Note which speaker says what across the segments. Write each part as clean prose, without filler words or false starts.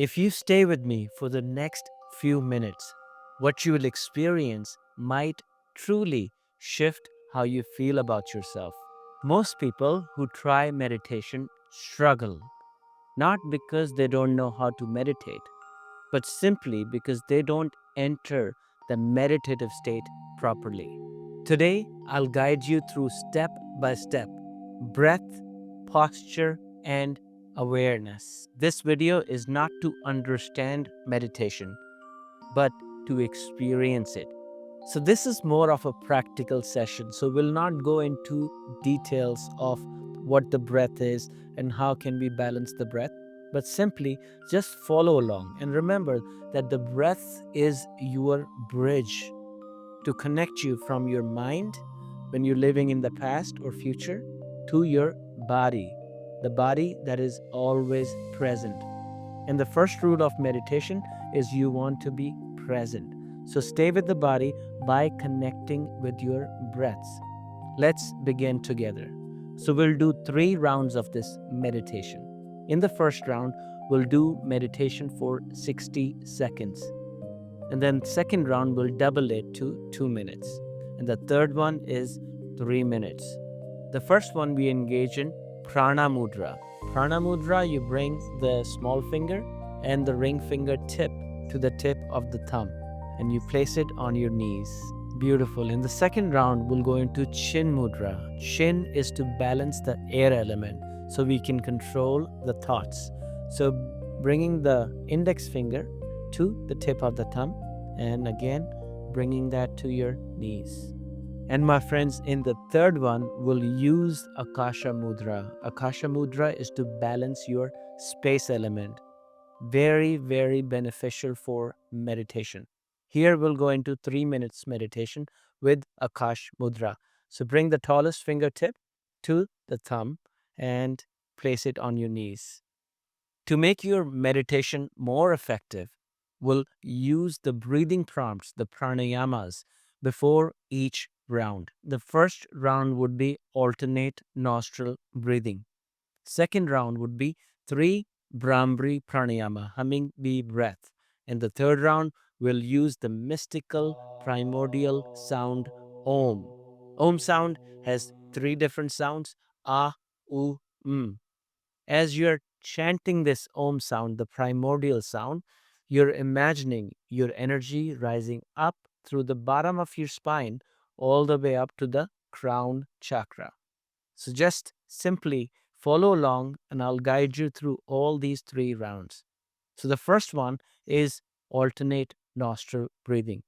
Speaker 1: If you stay with me for the next few minutes, what you will experience might truly shift how you feel about yourself. Most people who try meditation struggle, not because they don't know how to meditate, but simply because they don't enter the meditative state properly. Today, I'll guide you through step by step breath, posture, and awareness. This video is not to understand meditation, but to experience it. So, this is more of a practical session. So, we'll not go into details of what the breath is and how can we balance the breath, but simply just follow along and remember that the breath is your bridge to connect you from your mind when you're living in the past or future to your body, the body that is always present. And the first rule of meditation is you want to be present. So stay with the body by connecting with your breaths. Let's begin together. So we'll do 3 rounds of this meditation. In the first round, we'll do meditation for 60 seconds. And then second round, we'll double it to 2 minutes. And the third one is 3 minutes. The first one we engage in Prana Mudra. Prana Mudra, you bring the small finger and the ring finger tip to the tip of the thumb and you place it on your knees. Beautiful. In the second round, we'll go into Chin Mudra. Chin is to balance the air element so we can control the thoughts. So bringing the index finger to the tip of the thumb and again bringing that to your knees. And my friends, in the third one, we'll use Akasha Mudra. Akasha Mudra is to balance your space element. Very, very beneficial for meditation. Here we'll go into 3 minutes meditation with Akash Mudra. So bring the tallest fingertip to the thumb and place it on your knees. To make your meditation more effective, we'll use the breathing prompts, the pranayamas, before each round. The first round would be alternate nostril breathing. Second round would be 3 Bhramari pranayama, humming bee breath. And the third round, we'll use the mystical primordial sound Om. Om sound has 3 different sounds, A, U, M. As you're chanting this Om sound, the primordial sound, you're imagining your energy rising up through the bottom of your spine all the way up to the crown chakra. So just simply follow along and I'll guide you through all these 3 rounds. So the first one is alternate nostril breathing.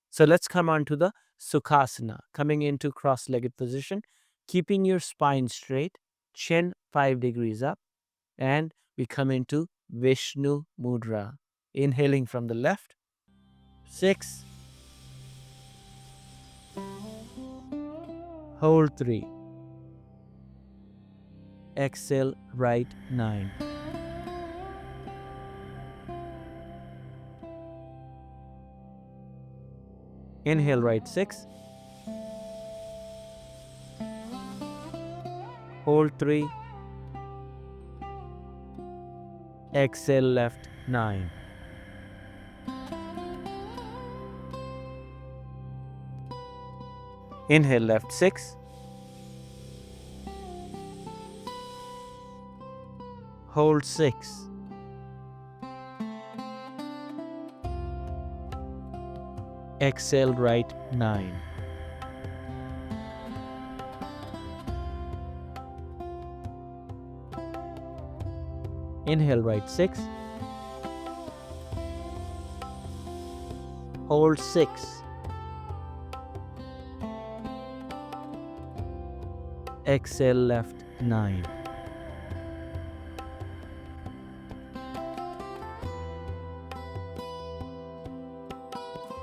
Speaker 1: So let's come on to the Sukhasana, coming into cross-legged position, keeping your spine straight, chin 5 degrees up, and we come into Vishnu Mudra. Inhaling from the left, 6, hold 3, exhale right 9. Inhale right 6, hold 3, exhale left 9. Inhale left 6, hold 6, exhale right 9. Inhale right 6, hold 6, exhale left 9.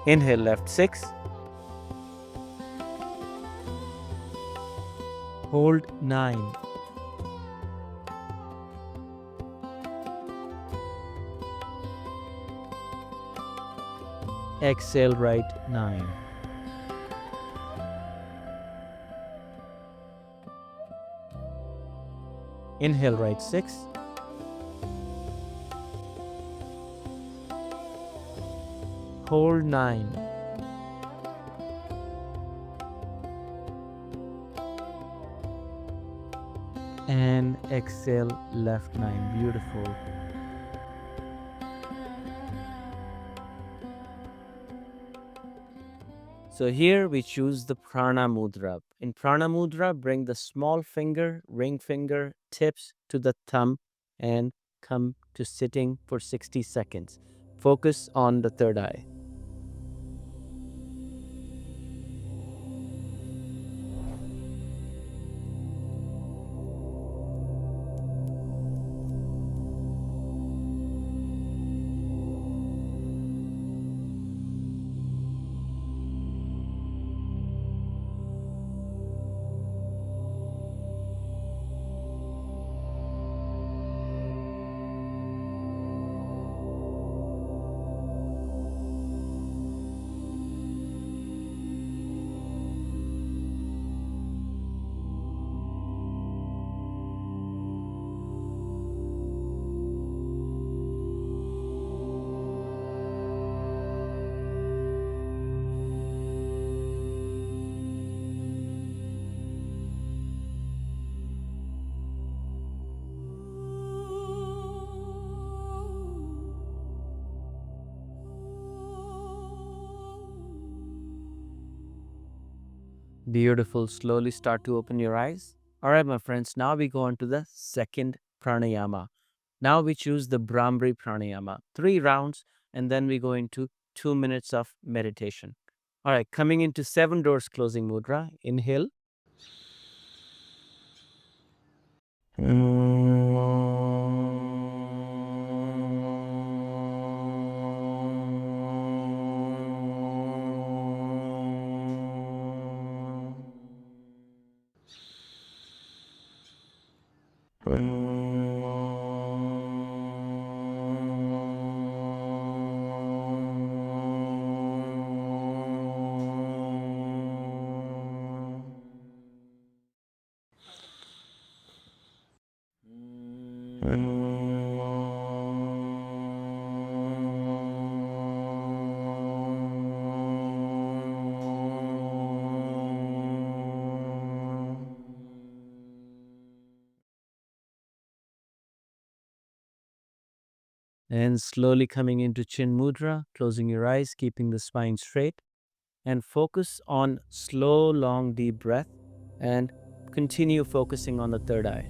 Speaker 1: Inhale left 6, hold 9, exhale right 9. Inhale right 6, hold 9. And exhale left 9. Beautiful. So here we choose the Prana Mudra. In Prana Mudra, bring the small finger, ring finger, tips to the thumb and come to sitting for 60 seconds. Focus on the third eye. Beautiful. Slowly start to open your eyes. All right, my friends. Now we go on to the second pranayama. Now we choose the Bhramari pranayama. 3 rounds, and then we go into 2 minutes of meditation. All right, coming into 7 doors closing mudra. Inhale. And slowly coming into chin mudra, closing your eyes, keeping the spine straight, and focus on slow, long, deep breath, and continue focusing on the third eye.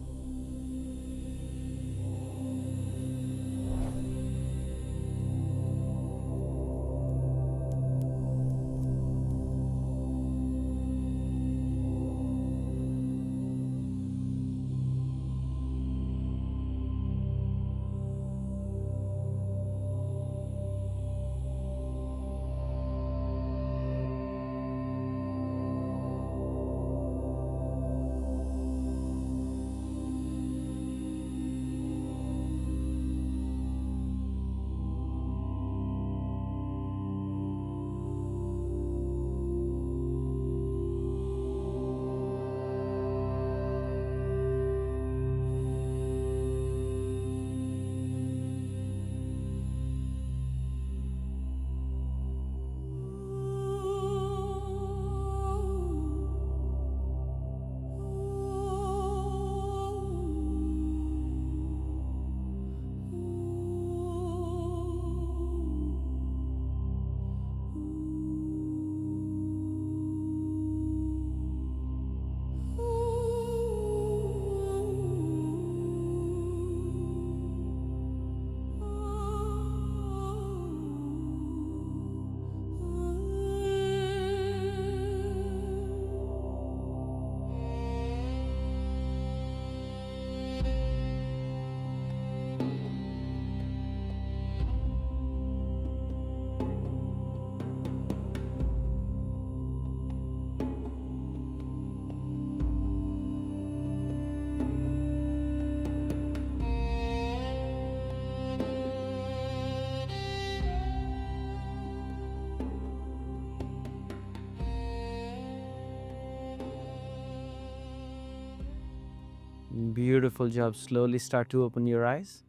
Speaker 1: Beautiful job. Slowly start to open your eyes.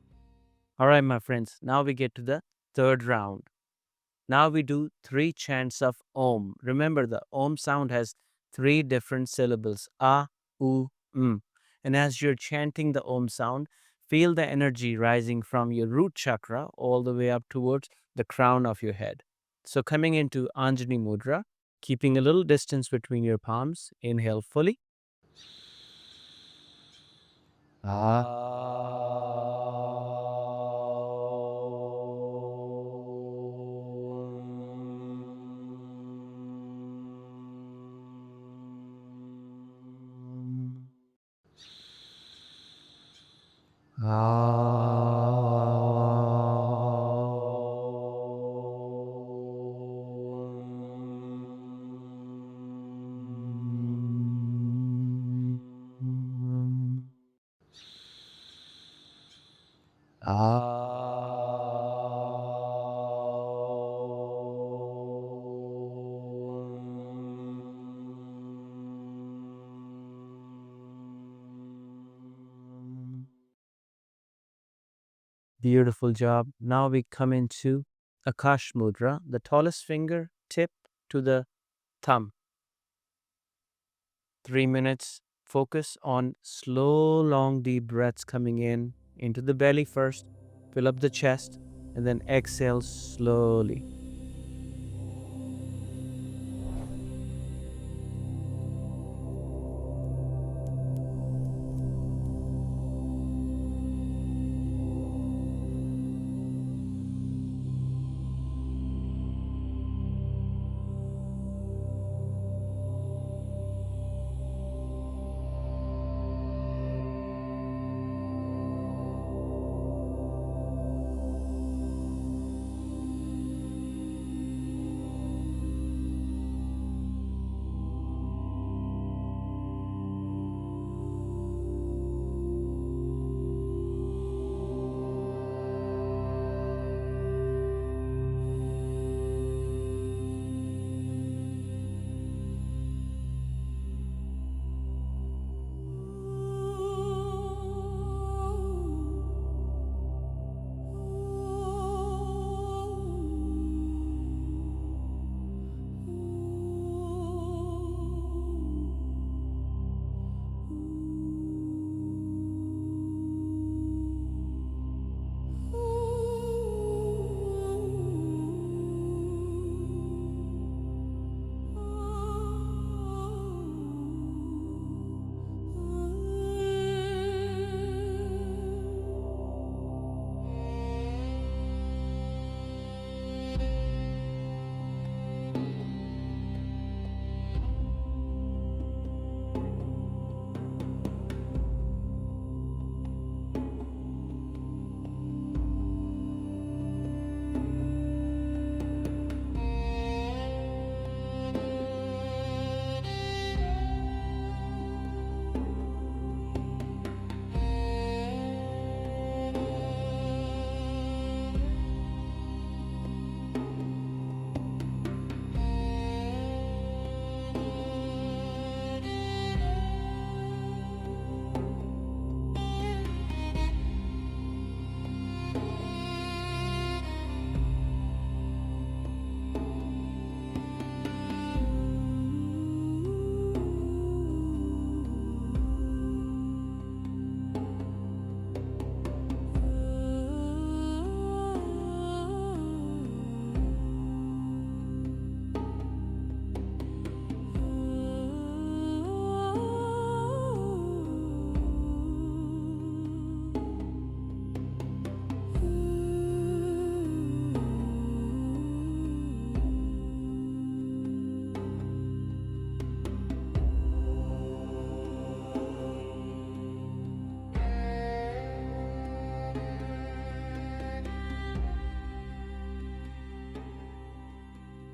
Speaker 1: All right, my friends. Now we get to the third round. Now we do 3 chants of Om. Remember, the Om sound has 3 different syllables: A, U, M. And as you're chanting the Om sound, feel the energy rising from your root chakra all the way up towards the crown of your head. So, coming into Anjani Mudra, keeping a little distance between your palms, inhale fully. Beautiful job. Now we come into Akash Mudra, the tallest finger tip to the thumb. 3 minutes. Focus on slow, long, deep breaths coming in into the belly first. Fill up the chest and then exhale slowly.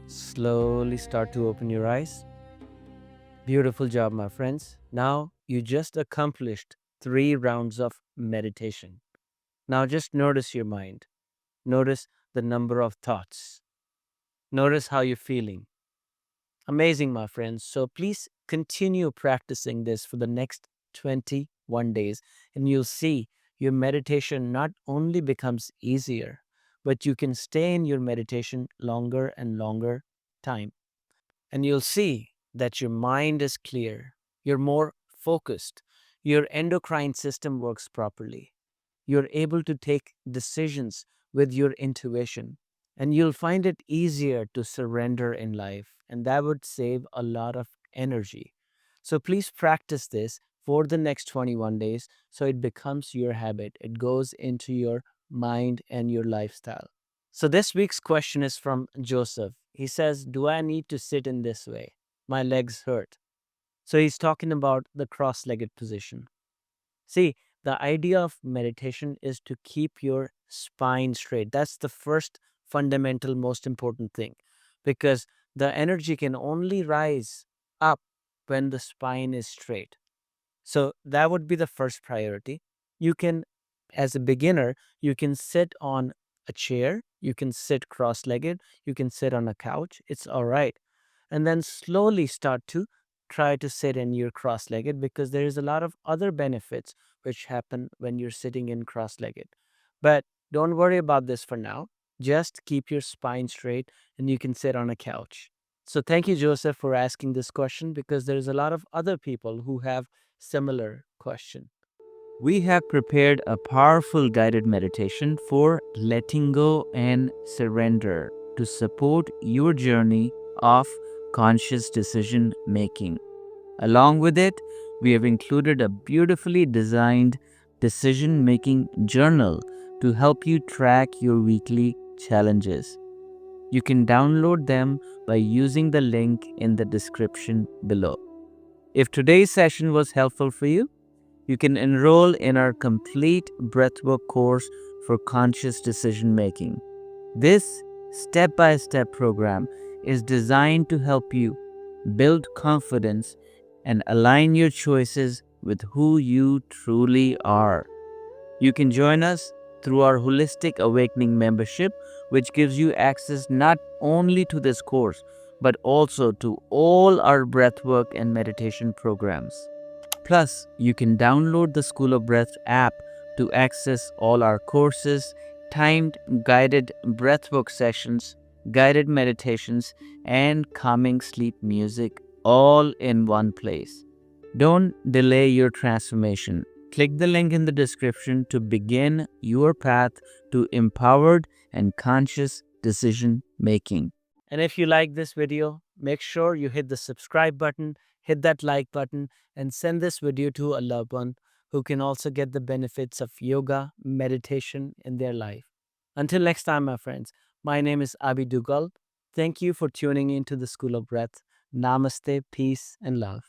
Speaker 1: Slowly start to open your eyes. Beautiful job, my friends. Now you just accomplished 3 rounds of meditation. Now just notice your mind. Notice the number of thoughts. Notice how you're feeling. Amazing, my friends. So please continue practicing this for the next 21 days, and you'll see your meditation not only becomes easier, but you can stay in your meditation longer and longer time. And you'll see that your mind is clear, you're more focused, your endocrine system works properly, you're able to take decisions with your intuition, and you'll find it easier to surrender in life, and that would save a lot of energy. So please practice this for the next 21 days so it becomes your habit. It goes into your mind and your lifestyle. So this week's question is from Joseph. He says, "Do I need to sit in this way? My legs hurt." So he's talking about the cross legged position. See, the idea of meditation is to keep your spine straight. That's the first fundamental, most important thing because the energy can only rise up when the spine is straight. So that would be the first priority. You can, as a beginner, you can sit on a chair, you can sit cross legged, you can sit on a couch. It's all right. And then slowly start to try to sit in your cross legged because there is a lot of other benefits which happen when you're sitting in cross legged. But don't worry about this for now. Just keep your spine straight and you can sit on a couch. So thank you, Joseph, for asking this question because there's a lot of other people who have similar question. We have prepared a powerful guided meditation for letting go and surrender to support your journey of conscious decision making. Along with it, we have included a beautifully designed decision making journal to help you track your weekly challenges. You can download them by using the link in the description below. If today's session was helpful for you, you can enroll in our complete breathwork course for conscious decision making. This step by step program is designed to help you build confidence and align your choices with who you truly are. You can join us through our Holistic Awakening membership, which gives you access not only to this course, but also to all our breathwork and meditation programs. Plus, you can download the School of Breath app to access all our courses, timed guided breathwork sessions, guided meditations, and calming sleep music all in one place. Don't delay your transformation. Click the link in the description to begin your path to empowered and conscious decision making. And if you like this video, make sure you hit the subscribe button, hit that like button, and send this video to a loved one who can also get the benefits of yoga, meditation in their life. Until next time, my friends, my name is Abi Dugal. Thank you for tuning into the School of Breath. Namaste, peace, and love.